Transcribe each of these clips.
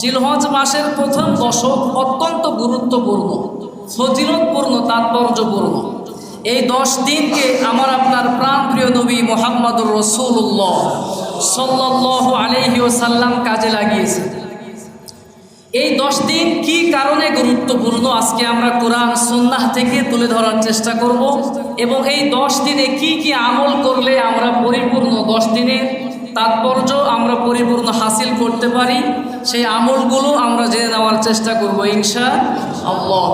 জিলহজ মাসের প্রথম দশক অত্যন্ত গুরুত্বপূর্ণ, ফজিলতপূর্ণ, তাৎপর্যপূর্ণ। এই 10 দিনকে আমার আপনার প্রাণপ্রিয় নবী মুহাম্মদুর রাসূলুল্লাহ সাল্লাল্লাহু আলাইহি ওয়াসাল্লাম কাজে লাগিয়েছেন। এই 10 দিন কি কারণে গুরুত্বপূর্ণ আজকে আমরা কোরআন সুন্নাহ থেকে তুলে ধরার চেষ্টা করব, এবং এই 10 দিনে কি কি আমল করলে আমরা পরিপূর্ণ 10 দিনের তাৎপর্য আমরা পরিপূর্ণ হাসিল করতে পারি, সেই আমলগুলো আমরা জেনে নেওয়ার চেষ্টা করব ইনশাআল্লাহ।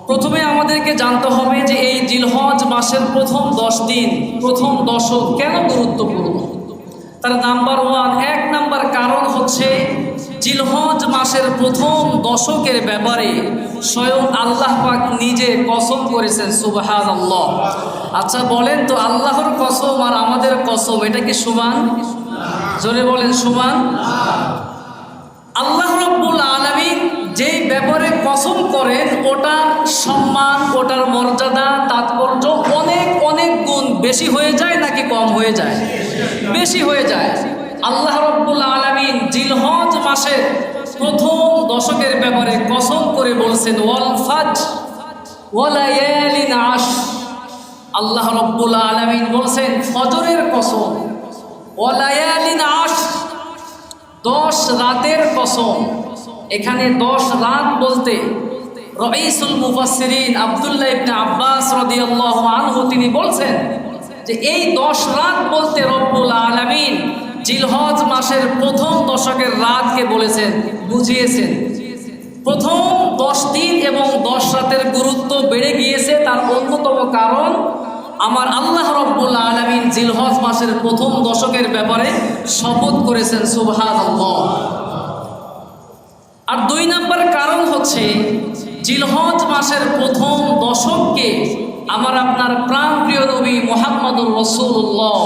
প্রথমে আমাদেরকে জানতে হবে যে এই জিলহজ মাসের প্রথম 10 দিন, প্রথম দশক কেন গুরুত্বপূর্ণ। তার এক নাম্বার কারণ হচ্ছে জিলহজ মাসের প্রথম দশকের ব্যাপারে স্বয়ং আল্লাহ পাক নিজে কসম করেছেন, সুবহানাল্লাহ। আচ্ছা বলেন তো, আল্লাহর কসম আর আমাদের কসম এটা কি সমান? জোরে বলেন সমান। আল্লাহ রাব্বুল আলামিন যেই ব্যাপারে কসম করেন ওটার সম্মান, ওটার মর্যাদা, তাৎপর্য অনেক অনেক গুণ বেশি হয়ে যায় নাকি কম হয়ে যায়? বেশি হয়ে যায়। আল্লাহ রাব্বুল আলামিন জিলহজ মাসের প্রথম দশকের ব্যাপারে কসম করে বলছেন ওয়াল ফাজর ওয়া লায়ালিন আশর। আল্লাহ রাব্বুল আলামিন বলছেন ফজরের কসম, ওয়া লায়ালিন আশর 10 রাতের কসম। এখানে 10 রাত বলতে রাইসুল মুফাসসিরিন আব্দুল্লাহ ইবনে আব্বাস রাদিয়াল্লাহু আনহু তিনি বলছেন যে এই 10 রাত বলতে রব্বুল আলামিন জিলহজ মাসের প্রথম দশকের রাতকে বলেছেন, বুঝিয়েছেন। প্রথম 10 দিন এবং 10 রাতের গুরুত্ব বেড়ে গিয়েছে, তার অন্যতম কারণ আমার আল্লাহ রব্বুল আলামিন জিলহজ মাসের প্রথম দশকের ব্যাপারে শপথ করেছেন, সুবহানাল্লাহ। আর 2 নম্বর কারণ হচ্ছে জিলহজ মাসের প্রথম দশককে আমার আপনার প্রাণপ্রিয় নবী মুহাম্মদুর রাসূলুল্লাহ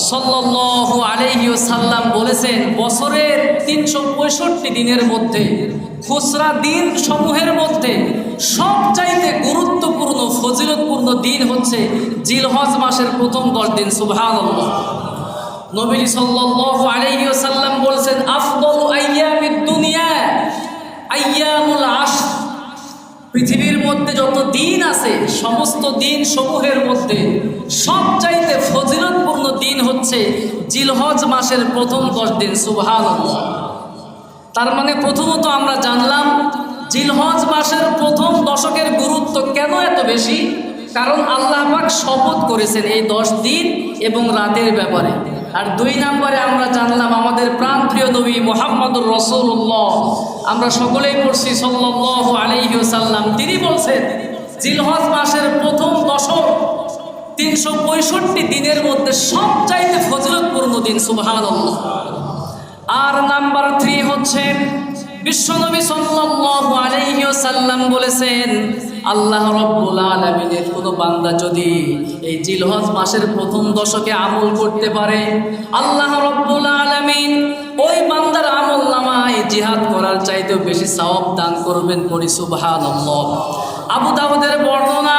সাল্লাল্লাহু আলাইহি ওয়াসাল্লাম বলেছেন বছরের 365 দিনের মধ্যে, খুচরা দিন সমূহের মধ্যে সবচাইতে গুরুত্বপূর্ণ ফজিলতপূর্ণ দিন হচ্ছে জিলহজ মাসের প্রথম 10 দিন, সুবহানাল্লাহ। নবী সাল্লাল্লাহু আলাইহি ওয়াসাল্লাম বলেছেন আফদালু আইয়ামিদ দুনিয়া আইয়ামুল আশর। পৃথিবীর মধ্যে যত দিন আছে সমস্ত দিন সমূহের মধ্যে সবচাইতে ফজিলতপূর্ণ দিন হচ্ছে জিলহজ মাসের প্রথম 10 দিন, সুবহানাল্লাহ। তার মানে প্রথমত আমরা জানলাম জিলহজ মাসের প্রথম দশকের গুরুত্ব কেন এত বেশি, কারণ আল্লাহ পাক শপথ করেছেন এই 10 দিন এবং রাতের ব্যাপারে। আর 2 নম্বরে আমরা জানলাম আমাদের প্রাণপ্রিয় নবী মুহাম্মদুর রাসূলুল্লাহ, আমরা সকলেই পড়ছি সাল্লাল্লাহু আলাইহি ওয়াসাল্লাম, তিনি বলছেন জিলহজ মাসের প্রথম দশক 365 দিনের মধ্যে সবচাইতে ফজিলতপূর্ণ দিন, সুবহানাল্লাহ। আর নাম্বার 3 হচ্ছে বিশ্বনবী সাল্লাল্লাহু আলাইহি ওয়াসাল্লাম বলেছেন আল্লাহ রাব্বুল আলামিনের কোনো বান্দা যদি এই জিলহজ মাসের প্রথম দশকে আমল করতে পারে, আল্লাহ রাব্বুল আলামিন ওই বান্দার আমলনামায় জিহাদ করার চাইতেও বেশি সওয়াব দান করবেন, পড়ি সুবহানাল্লাহ। আবু দাউদের বর্ণনা,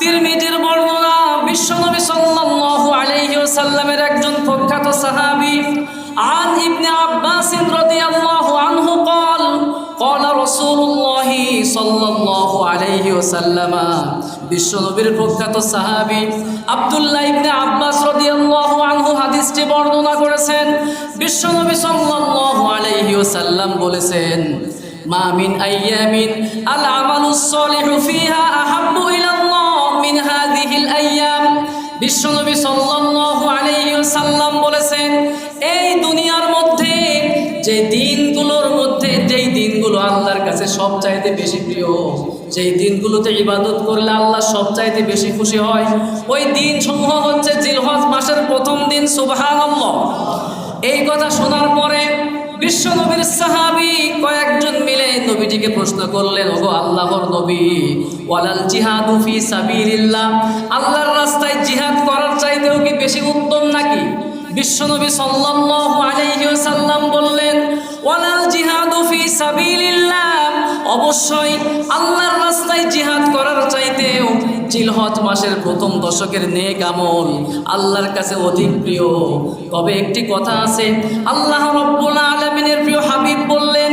তিরমিজির বর্ণনা, বিশ্বনবী সাল্লাল্লাহু আলাইহি ওয়াসাল্লামের একজন প্রখ্যাত সাহাবী আন ইবনে আব্বাস রাদিয়াল্লাহু আনহু قال رسول الله صلى الله عليه وسلم। বিশ্বনবীর প্রখ্যাত সাহাবী আব্দুল্লাহ ইবনে আব্বাস রাদিয়াল্লাহু আনহু হাদিসটি বর্ণনা করেছেন। বিশ্বনবী সাল্লাল্লাহু আলাইহি ওয়াসাল্লাম বলেছেন মা মিন আইয়ামিন আল আমালুস সালিহু ফিহা আহাব্বু ইলাল্লাহ মিন হাযিহিল আইয়াম। বিশ্বনবী সাল্লাল্লাহু আলাইহি ওয়াসাল্লাম বলেছেন এই দুনিয়ার মধ্যে যে দিনগুলোর মধ্যে যেই দিনগুলো আল্লাহর কাছে সবচাইতে বেশি প্রিয়, যেই দিনগুলোতে ইবাদত করলে আল্লাহ সবচাইতে বেশি খুশি হয়, ওই দিন সমূহ হচ্ছে জিলহজ মাসের প্রথম দিন, সুবহানাল্লাহ। এই কথা শোনার পরে বিশ্বনবীর সাহাবী কয়েকজন মিলে নবীজিকে প্রশ্ন করলেন, ওগো আল্লাহর নবী, ওয়ালাল জিহাদু ফি সাবিলিল্লাহ, আল্লাহর রাস্তায় জিহাদ করার চাইতেও কি বেশি উত্তম নাকি? বিশ্বনবী সাল্লাল্লাহু আলাইহি ওয়াসাল্লাম বললেন ওয়ালাল জিহাদু ফি সাবিলিল্লাহ, অবশ্যই আল্লাহর রাস্তায় জিহাদ করার চাইতেও জিলহজ মাসের প্রথম দশকের নেক আমল আল্লাহর কাছে অধিক প্রিয়। তবে একটি কথা আছে, আল্লাহ রাব্বুল আলামিনের প্রিয় হাবিব বললেন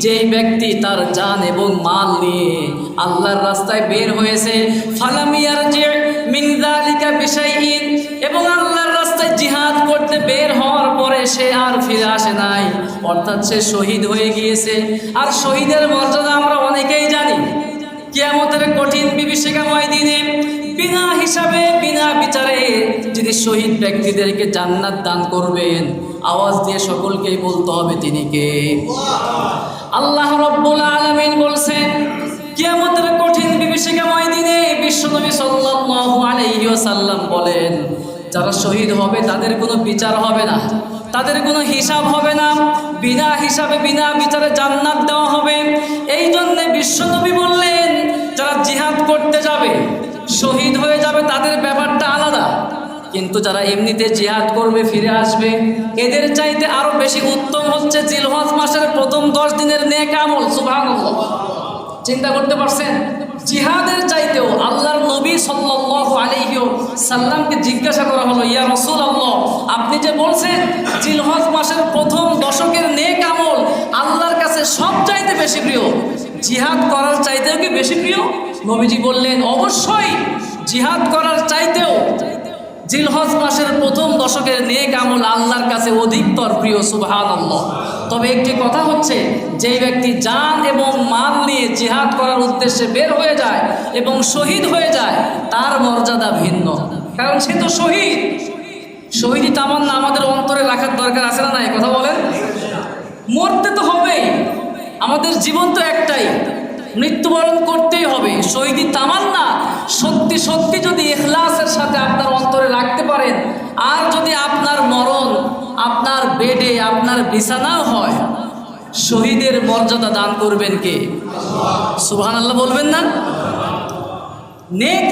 যেই ব্যক্তি তার জান এবং মাল নিয়ে আল্লাহর রাস্তায় বের হয়েছে, ফালাম ইয়ারজি মিন যালিকা বিশাইইন, এবং আল্লাহর রাস্তায় জিহাদ করতে বের হওয়ার পরে সে আর ফিরে আসে নাই, অর্থাৎ সে শহীদ হয়ে গিয়েছে। আর শহীদের মর্যাদা আমরা অনেকেই জানি। কিয়ামতের কঠিন বিভীষিকাময় দিনে বিনা হিসাবে বিনা বিচারে যিনি শহীদ ব্যক্তিদেরকে জান্নাত দান করবেন, আওয়াজ দিয়ে সকলকেই বলতে হবে তিনি কে? আল্লাহ রাব্বুল আলামিন বলছেন, কিয়ামতের কঠিন বিভীষিকাময় দিনে বিশ্বনবী সাল্লাল্লাহু আলাইহি ওয়াসাল্লাম বলেন, যারা শহীদ হবে তাদের কোনো বিচার হবে না, তাদের কোনো হিসাব হবে না, বিনা হিসাবে বিনা বিচারে জান্নাত দেওয়া হবে। এই জন্যে বিশ্বনবী বললেন, যারা জিহাদ করতে যাবে, শহীদ হয়ে যাবে, তাদের ব্যাপারটা আলাদা, কিন্তু যারা এমনিতে জিহাদ করবে ফিরে আসবে, এদের চাইতে আরো বেশি উত্তম হচ্ছে জিলহজ মাসের প্রথম 10 দিনের নেক আমল। সুবহানাল্লাহ, চিন্তা করতে পারছেন? জিহাদের চাইতেও আল্লাহর নবী সাল্লাল্লাহু আলাইহি সাল্লামকে জিজ্ঞাসা করা হলো, ইয়া রাসূলুল্লাহ, আপনি যে বলছেন জিলহজ মাসের প্রথম দশকের নেক আমল আল্লাহর কাছে সব চাইতে বেশি প্রিয়, জিহাদ করার চাইতেও কি বেশি প্রিয়? নবীজি বললেন, অবশ্যই জিহাদ করার চাইতেও জিলহজ মাসের প্রথম দশকের নেক আমল আল্লাহর কাছে অধিকতর প্রিয়। সুবহানাল্লাহ। তবে একটি কথা হচ্ছে, যেই ব্যক্তি জান এবং মাল নিয়ে জিহাদ করার উদ্দেশ্যে বের হয়ে যায় এবং শহীদ হয়ে যায়, তার মর্যাদা ভিন্ন, কারণ সে তো শহীদ। শহীদি তামান্না আমাদের অন্তরে রাখার দরকার আছে না নাই? কথা বলেন। মরতে তো হবেই, আমাদের জীবন তো একটাই, মৃত্যুবরণ করতেই হবে। শহীদি তামান্না সত্যি সত্যি যদি ইখলাসের সাথে আপনার অন্তরে রাখতে পারেন, আর যদি আপনার মরণ আপনার বেডে আপনার বিছানাও হয়, শহীদের মর্যাদা দান করবেন কে? সুবহানাল্লাহ বলবেন না? নেক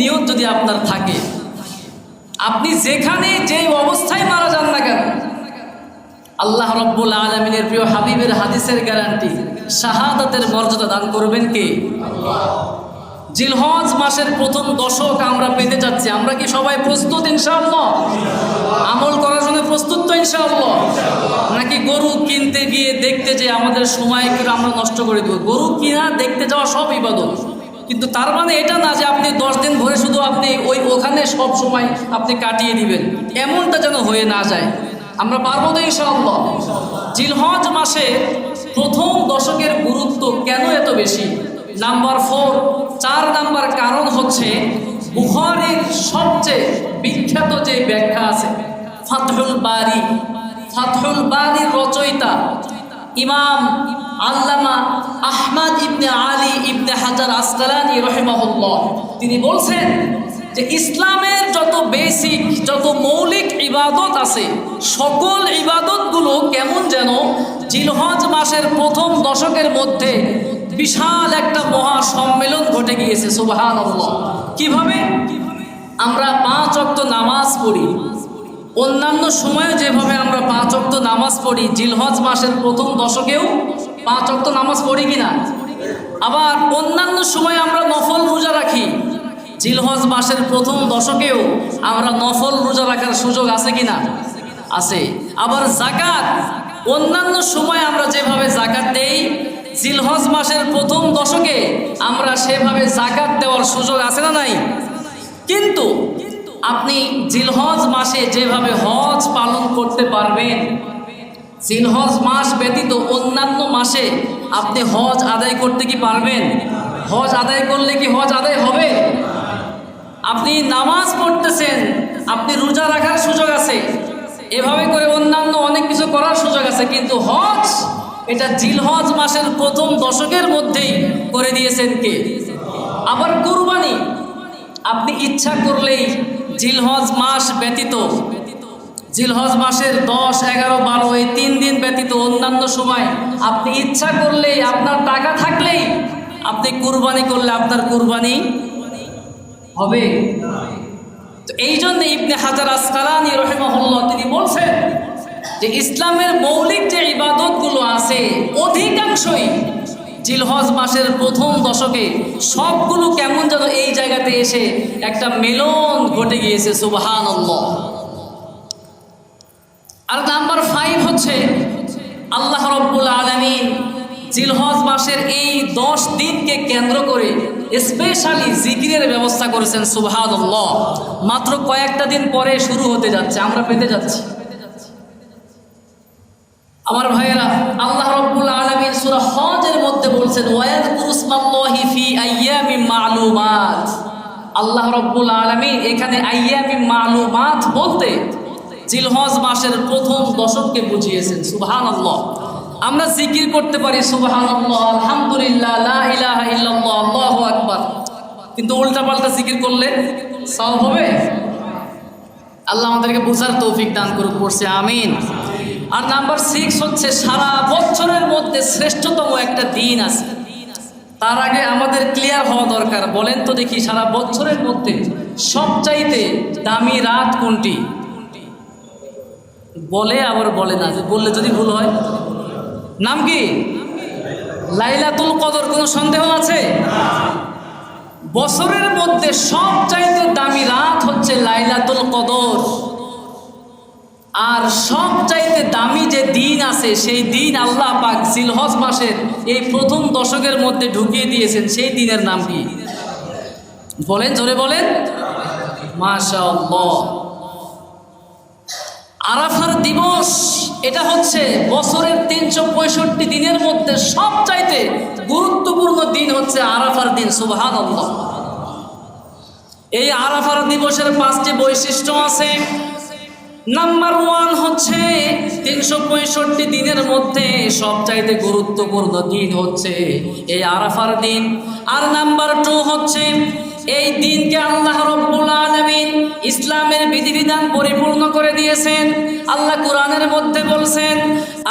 নিয়ত যদি আপনার থাকে, আপনি যেখানে যে অবস্থায় মারা যান না কেন, আল্লাহ রাব্বুল আলামিনের প্রিয় হাবিবের হাদিসের গ্যারান্টি, শাহাদাতের মর্যাদা দান করবেন কে? জিলহজ মাসের প্রথম দশক আমরা পেতে যাচ্ছি। আমরা কি সবাই প্রস্তুত ইনশাআল্লাহ? আমল করার জন্য প্রস্তুত তো ইনশাআল্লাহ? নাকি গরু কিনতে গিয়ে দেখতে যে আমাদের সময় কিন্তু আমরা নষ্ট করে দেব? গরু কিনা দেখতে যাওয়া সব ইবাদত, কিন্তু তার মানে এটা না যে আপনি 10 দিন ধরে শুধু আপনি ওখানে সব সময় আপনি কাটিয়ে দিবেন, এমনটা যেন হয়ে না যায়। আমরা পারবো তো ইনশাআল্লাহ? জিলহজ মাসে প্রথম দশকের গুরুত্ব কেন এত বেশি? নাম্বার 4 নাম্বার কারণ হচ্ছে, বুখারীর সবচেয়ে বিখ্যাত যে ব্যাখ্যা আছে, ফাতহুল বারির রচয়িতা ইমাম আল্লামা আহমদ ইবনে আলী ইবনে হাজার আসকালানী রাহিমাহুল্লাহ, তিনি বলছেন যে ইসলামের যত বেসিক, যত মৌলিক ইবাদত আছে, সকল ইবাদতগুলো কেমন যেন জিলহজ মাসের প্রথম দশকের মধ্যে বিশাল একটা মহা সম্মেলন ঘটে গিয়েছে। সুবহানাল্লাহ। কিভাবে? আমরা 5 ওয়াক্ত নামাজ পড়ি, অন্যান্য সময়ে যেভাবে আমরা 5 ওয়াক্ত নামাজ পড়ি, জিলহজ মাসের প্রথম দশকেও 5 ওয়াক্ত নামাজ পড়ি কিনা? আবার অন্যান্য সময় আমরা নফল রোজা রাখি, জিলহজ মাসের প্রথম দশকেও আমরা নফল রোজা রাখার সুযোগ আছে কিনা? আছে। আবার জাকাত, অন্যান্য সময় আমরা যেভাবে জাকাত দেই, জিলহজ মাসের প্রথম দশকে আমরা সেভাবে জাকাত দেওয়ার সুযোগ আছে না নাই? কিন্তু আপনি জিলহজ মাসে যেভাবে হজ পালন করতে পারবেন, জিলহজ মাস ব্যতীত অন্যান্য মাসে আপনি হজ আদায় করতে কি পারবেন? হজ আদায় করলে কি হজ আদায় হবে? আপনি নামাজ পড়তেছেন, আপনি রোজা রাখার সুযোগ আছে, এভাবে করে অন্যান্য অনেক কিছু করার সুযোগ আছে, কিন্তু হজ এটা জিলহজ মাসের প্রথম দশকের মধ্যেই করে দিয়েছেন কে? আবার কুরবানি, আপনি ইচ্ছা করলেই জিলহজ মাস ব্যতীত, জিলহজ মাসের 10, 11, 12 এই 3 দিন ব্যতীত অন্যান্য সময় আপনি ইচ্ছা করলেই, আপনার টাকা থাকলেই আপনি কুরবানি করলে আপনার কুরবানি হবে। তো এই জন্য ইবনে হাজার আসকালানী রাহিমাহুল্লাহ তিনি বলছেন যে ইসলামের মৌলিক যে ইবাদতগুলো আছে অধিকাংশই জিলহজ মাসের প্রথম দশকে সবগুলো কেমন যেন এই জায়গাতে এসে একটা মেলন ঘটে গিয়েছে। সুবহানাল্লাহ। আর নাম্বার 5 হচ্ছে, আল্লাহ রাব্বুল আলামিন জিলহজ মাসের এই 10 দিনকে কেন্দ্র করে স্পেশালি জিকিরের ব্যবস্থা করেছেন। সুবহানাল্লাহ। মাত্র কয়েকটা দিন পরে শুরু হতে যাচ্ছে, আমরা পেতে যাচ্ছি। আমার ভাইয়েরা, আল্লাহ রাব্বুল আলামিন সূরা হজের মধ্যে বলছেন ওয়ায়াযকুরুসমাল্লাহি ফি আইয়ামিন মা'লুমাত। আল্লাহ রাব্বুল আলামিন এখানে আইয়ামিন মা'লুমাত বলতে জিলহজ মাসের প্রথম দশককে বুঝিয়েছেন। সুবহানাল্লাহ। আমরা জিকির করতে পারি সুবহানাল্লাহ, আলহামদুলিল্লাহ, লা ইলাহা ইল্লাল্লাহ, আল্লাহু আকবার, কিন্তু উল্টাপাল্টা জিকির করলে সওয়াব হবে? আল্লাহ আমাদেরকে বুঝার তৌফিক দান করুক, পড়ছে আমিন। আর নাম্বার 6 হচ্ছে সারা বছরের মধ্যে শ্রেষ্ঠতম একটা দিন আছে। তার আগে আমাদের ক্লিয়ার হওয়া দরকার, বলেন তো দেখি সারা বছরের মধ্যে সবচাইতে দামি রাত কোনটি? বলে আবার বলে না, বললে যদি ভুল হয়। নাম কি? লাইলাতুল কদর। কোনো সন্দেহ আছে? বছরের মধ্যে সবচাইতে দামি রাত হচ্ছে লাইলাতুল কদর। আর সবচাইতে দামি যে দিন আছে সেই দিন আল্লাহ পাক জিলহজ মাসের এই প্রথম দশকের মধ্যে ঢুকিয়ে দিয়েছেন। সেই দিনের নাম কি? বলেন, জোরে বলেন। মাশাআল্লাহ। আরাফার দিবস। এটা হচ্ছে বছরের 365 দিনের মধ্যে সবচাইতে গুরুত্বপূর্ণ দিন হচ্ছে আরাফার দিন। সুবহানাল্লাহ। এই আরাফার দিবসের 5টি বৈশিষ্ট্য আছে। নাম্বার 1 হচ্ছে 365 দিনের মধ্যে সবচাইতে গুরুত্বপূর্ণ দিন হচ্ছে এই আরাফার দিন। আর নাম্বার 2 হচ্ছে এই দিনকে আল্লাহ রাব্বুল আলামিন ইসলামের বিধিবিধান পরিপূর্ণ করে দিয়েছেন। আল্লাহ কোরআনের মধ্যে বলছেন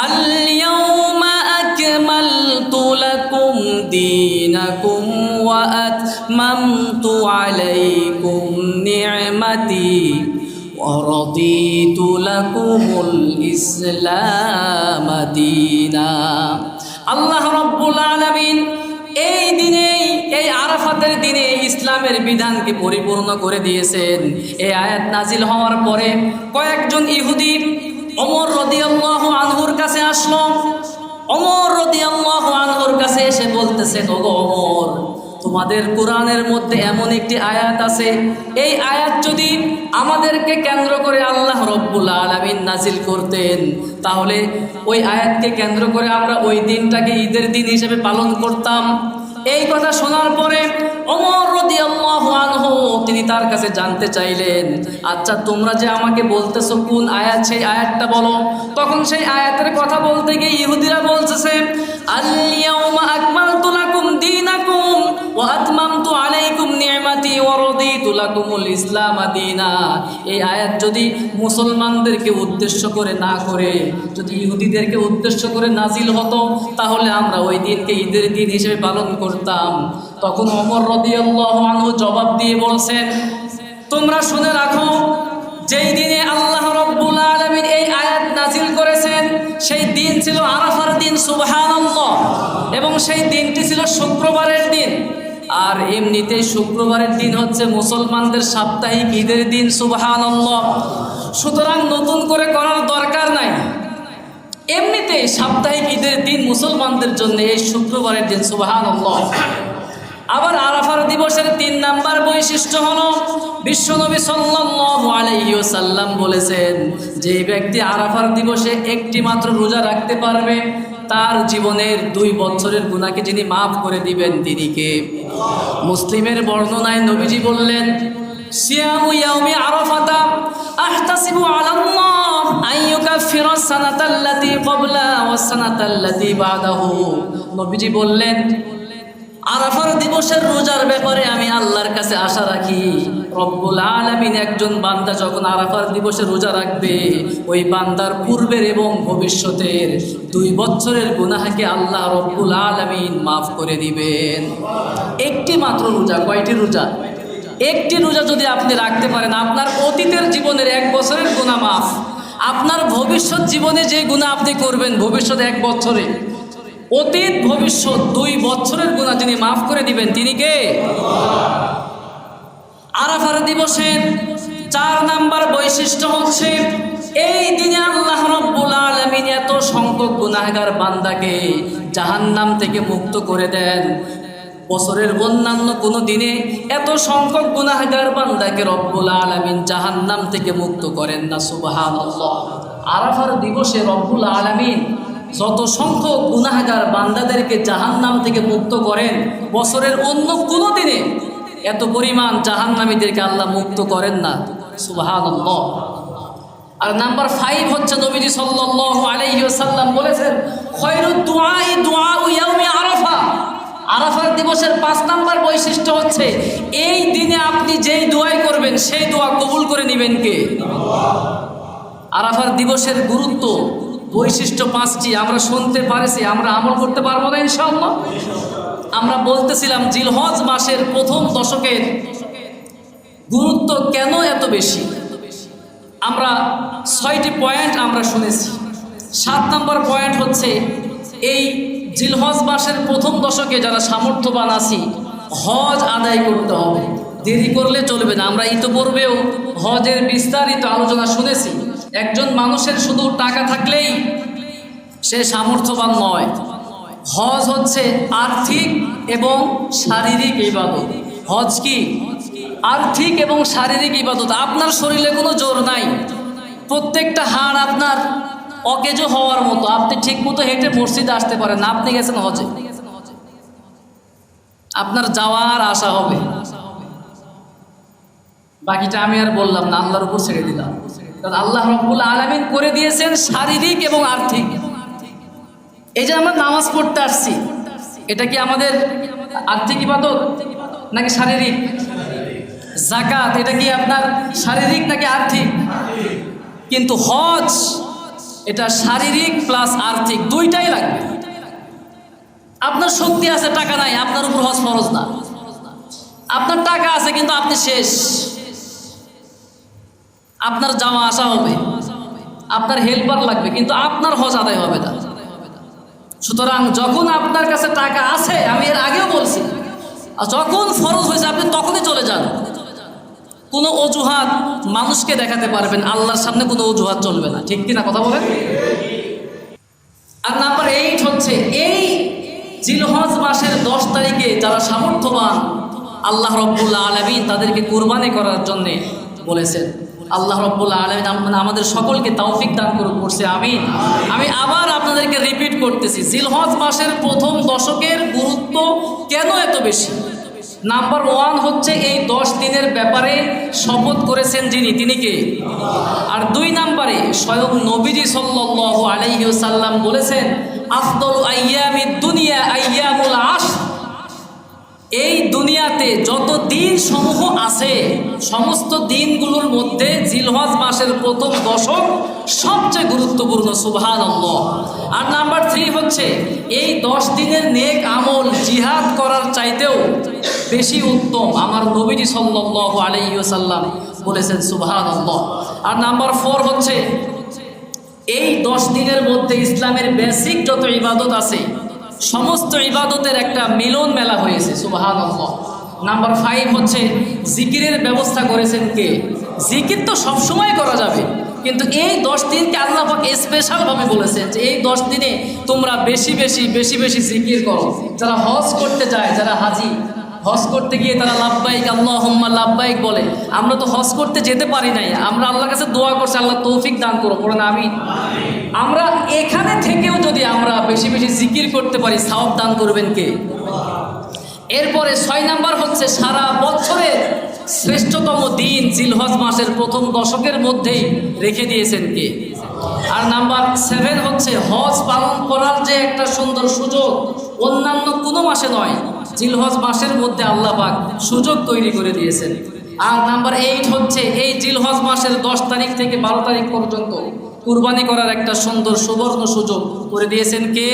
আল ইয়াউমা আকমালতু লাকুম দীনাকুম ওয়া আতমামতু আলাইকুম নি'মাতি ওয়ারাদিতু লাকুমুল ইসলাম দীনা। আল্লাহ রাব্বুল আলামিন এই দিনেই, এই আরাফাতের দিনে ইসলামের বিধানকে পরিপূর্ণ করে দিয়েছেন। এই আয়াত নাজিল হওয়ার পরে কয়েকজন ইহুদি ওমর রাদিয়াল্লাহু আনহুর কাছে আসলো। ওমর রাদিয়াল্লাহু আনহুর কাছে এসে বলতেছেন, ওগো ওমর, তোমাদের কোরআনের মধ্যে এমন একটি আয়াত আছে, এই আয়াত যদি আমাদেরকে কেন্দ্র করে আল্লাহ রাব্বুল আলামিন নাজিল করতেন তাহলে ওই আয়াতকে কেন্দ্র করে আমরা ওই দিনটাকে ঈদের দিন হিসেবে পালন করতাম। এই কথা শোনার পরে ওমর রাদিয়াল্লাহু আনহু তিনি তার কাছে জানতে চাইলেন, আচ্ছা তোমরা যে আমাকে বলতেছো কোন আয়াত, সেই আয়াতটা বলো। তখন সেই আয়াতের কথা বলতে গিয়ে ইহুদিরা বলতেছে আল ইয়াউমা আকমালতু লাকুম দীনাকুম ওয়া আতমামতু আলাইকুম নি'মাতি ওয়া রাদিতু লাকুমুল ইসলাম দীনা। এই আয়াত যদি মুসলমানদেরকে উদ্দেশ্য করে না করে যদি ইহুদিদেরকে উদ্দেশ্য করে নাজিল হতো তাহলে আমরা ওই দিনকে ঈদের দিন হিসেবে পালন করতাম। তখন ওমর রাদিয়াল্লাহু আনহু জবাব দিয়ে বলছেন, তোমরা শুনে রাখো, যেই দিনে আল্লাহ রাব্বুল আলামিন এই আয়াত নাজিল করেছেন সেই দিন ছিল আরাফার দিন। সুবহানাল্লাহ। এবং সেই দিনটি ছিল শুক্রবারের দিন। আর এমনিতেই শুক্রবারের দিন হচ্ছে মুসলমানদের সাপ্তাহিক ঈদের দিন। সুবহানাল্লাহ। সুতরাং নতুন করে করার দরকার নাই, এমনিতেই সাপ্তাহিক ঈদের দিন মুসলমানদের জন্য এই শুক্রবারের দিন। সুবহানাল্লাহ। আবার আরাফার দিবসের 3 নাম্বার বৈশিষ্ট্য হলো বিশ্বনবী সাল্লাল্লাহু আলাইহি ওয়াসাল্লাম বলেছেন, যে ব্যক্তি আরাফার দিবসে একটি মাত্র রোজা রাখতে পারবে তার জীবনের 2 বছরের গুনাহকে যিনি মাফ করে দিবেন তিনি কে? মুসলিমের বর্ণনায় নবীজি বললেন, সিয়ামু ইয়াউমি আরাফাতা আহতাসিবু আলাল্লাহ আন ইউকাফিরা সানাতাল্লাতী ক্বাবলা ওয়াস সানাতাল্লাতী বাদাহু। নবীজি বললেন, আরাফার দিবসের রোজার ব্যাপারে আমি আল্লাহর কাছে আশা রাখি রব্বুল আলামিন একজন বান্দা যখন আরাফার দিবসে রোজা রাখবে ওই বান্দার পূর্বের এবং ভবিষ্যতের 2 বছরের গুনাহকে আল্লাহ রব্বুল আলামিন মাফ করে দিবেন। একটি মাত্র রোজা। কয়টি রোজা? একটি রোজা যদি আপনি রাখতে পারেন আপনার অতীতের জীবনের 1 বছরের গুনাহ মাফ। আপনার ভবিষ্যৎ জীবনে যে গুনাহ আপনি করবেন ভবিষ্যৎ 1 বছরে, অতীত ভবিষ্যৎ 2 বছরের গুনাহ যিনি মাফ করে দিবেন তিনি কে? আরাফার দিবসের 4 নাম্বার বৈশিষ্ট্য হচ্ছে এই দিনে আল্লাহ রাব্বুল আলামিন এত সংখ্যক গুনাহগার বান্দাকে জাহান্নাম থেকে মুক্ত করে দেন। বছরের অন্যান্য কোনো দিনে এত সংখ্যক গুনাহগার বান্দাকে রব্বুল আলামিন জাহান্নাম থেকে মুক্ত করেন না। সুবহানাল্লাহ। আরাফার দিবসে রব্বুল আলামিন যত সংখ্যক গুনাহগার বান্দাদেরকে জাহান্নাম থেকে মুক্ত করেন, বছরের অন্য কোনো দিনে এত পরিমাণ জাহান্নামীদেরকে আল্লাহ মুক্ত করেন না। সুবহানাল্লাহ। আর নাম্বার 5 হচ্ছে নবীজি সাল্লাল্লাহু আলাইহি ওয়াসাল্লাম বলেছেন, খায়রুদ দুআই দুআউ ইয়াউমি আরাফা। আরাফার দিবসের 5 নাম্বার বৈশিষ্ট্য হচ্ছে এই দিনে আপনি যেই দোয়াই করবেন সেই দোয়া কবুল করে নেবেন কে? আরাফার দিবসের গুরুত্ব, বৈশিষ্ট্য 5টি আমরা শুনতে পারেছি, আমরা আমল করতে পারবো না ইনশাআল্লাহ। আমরা বলতেছিলাম জিলহজ মাসের প্রথম দশকের গুরুত্ব কেন এত বেশি। আমরা 6টি পয়েন্ট আমরা শুনেছি। 7 নম্বর পয়েন্ট হচ্ছে এই জিলহজ মাসের প্রথম দশকে যারা সামর্থ্যবান আছি হজ আদায় করতে হবে, দেরি করলে চলবে না। আমরা ইতিপূর্বেও হজের বিস্তারিত আলোচনা শুনেছি। একজন মানুষের শুধু টাকা থাকলেই সে সামর্থ্যবান নয়। হজ হচ্ছে আর্থিক এবং শারীরিক ইবাদত। হজ কি? আর্থিক এবং শারীরিক ইবাদত। আপনার শরীরে কোনো জোর নাই, প্রত্যেকটা হাড় আপনার অকেজো হওয়ার মতো, আপনি ঠিক মতো হেঁটে মসজিদে আসতে পারেন না, আপনি গেছেন হজে, আপনার যাওয়ার আশা হবে। বাকিটা আমি আর বললাম না, আল্লাহর উপর ছেড়ে দিলাম। কারণ আল্লাহ রাব্বুল আলামিন করে দিয়েছেন শারীরিক এবং আর্থিক। এই যে আমরা নামাজ পড়তে আসছি, এটা কি আমাদের আর্থিক ইবাদত নাকি শারীরিক? যাকাত এটা কি আপনার শারীরিক নাকি আর্থিক? কিন্তু হজ এটা শারীরিক প্লাস আর্থিক দুইটাই লাগবে। আপনার শক্তি আছে, টাকা নাই, আপনার উপর হজ ফরজ না। আপনার টাকা আছে কিন্তু আপনি শেষ, আপনার যাওয়া আসা হবে, আপনার হেল্পার লাগবে কিন্তু আপনার হজ আদায় হবে না। সুতরাং যখন আপনার কাছে টাকা আছে, আমি এর আগেও বলছি, যখন ফরজ হয়েছে আপনি তখনই চলে যান। কোনো অজুহাত মানুষকে দেখাতে পারবেন, আল্লাহর সামনে কোনো অজুহাত চলবে না। ঠিক কিনা কথা বলেন? আর নাম্বার 8 হচ্ছে এই জিলহজ মাসের 10 তারিখে যারা সামর্থ্যবান আল্লাহ রাব্বুল আলামিন তাদেরকে কুরবানি করার জন্য বলেছেন। আল্লাহ রাব্বুল আলামিন আমাদের সকলকে তৌফিক দান করছে, আমিন। আমি আবার আপনাদেরকে রিপিট করতেছি, জিলহজ মাসের প্রথম দশকের গুরুত্ব কেন এত বেশি। নাম্বার 1 হচ্ছে এই 10 দিনের ব্যাপারে শপথ করেছেন যিনি, তিনি কে? আর 2 নম্বরে স্বয়ং নবীজি সাল্লাল্লাহু আলাইহি ওয়াসাল্লাম বলেছেন, আফদল আইয়ামিদ দুনিয়া আইয়ামুল আশর। এই দুনিয়াতে যত দিন সমূহ আছে সমস্ত দিনগুলোর মধ্যে জিলহজ মাসের প্রথম দশক সবচেয়ে গুরুত্বপূর্ণ। সুবহানাল্লাহ। আর নাম্বার 3 হচ্ছে এই 10 দিনের নেক আমল জিহাদ করার চাইতেও বেশি উত্তম, আমার নবীজি সাল্লাল্লাহু আলাইহি ওয়াসাল্লাম বলেছেন। সুবহানাল্লাহ। আর নাম্বার 4 হচ্ছে এই 10 দিনের মধ্যে ইসলামের বেসিক যত ইবাদত আছে সমস্ত ইবাদতের একটা মিলন মেলা হয়েছে। সুবহানাল্লাহ। নাম্বার 5 হচ্ছে জিকিরের ব্যবস্থা করেছেন কে? জিকির তো সবসময় করা যাবে, কিন্তু এই 10 দিনকে আল্লাহ পাক স্পেশালভাবে বলেছেন যে এই 10 দিনে তোমরা বেশি বেশি বেশি বেশি জিকির করো। যারা হজ করতে যায়, যারা হাজি, হজ করতে গিয়ে তারা লাব্বাইক আল্লাহুম্মা লাব্বাইক বলে। আমরা তো হজ করতে যেতে পারি নাই, আমরা আল্লাহর কাছে দোয়া করছি, আল্লাহ তৌফিক দান করো, পড়েন আমিন। আমরা এখানে থেকেও যদি আমরা বেশি বেশি জিকির করতে পারি, সওয়াব দান করবেন কে? এরপরে 6 নাম্বার হচ্ছে সারা বছরের শ্রেষ্ঠতম দিন জিলহজ মাসের প্রথম দশকের মধ্যেই রেখে দিয়েছেন কে? আর নাম্বার 7 হচ্ছে হজ পালন করার যে একটা সুন্দর সুযোগ অন্যান্য কোনো মাসে নয়, জিলহজ মাসের মধ্যে আল্লাহ পাক সুযোগ তৈরি করে দিয়েছেন। আর নাম্বার 8 হচ্ছে এই জিলহজ মাসের 10 তারিখ থেকে 12 তারিখ পর্যন্ত কুরবানি করার একটা সুন্দর সুবর্ণ সুযোগ করে দিয়েছেন কে?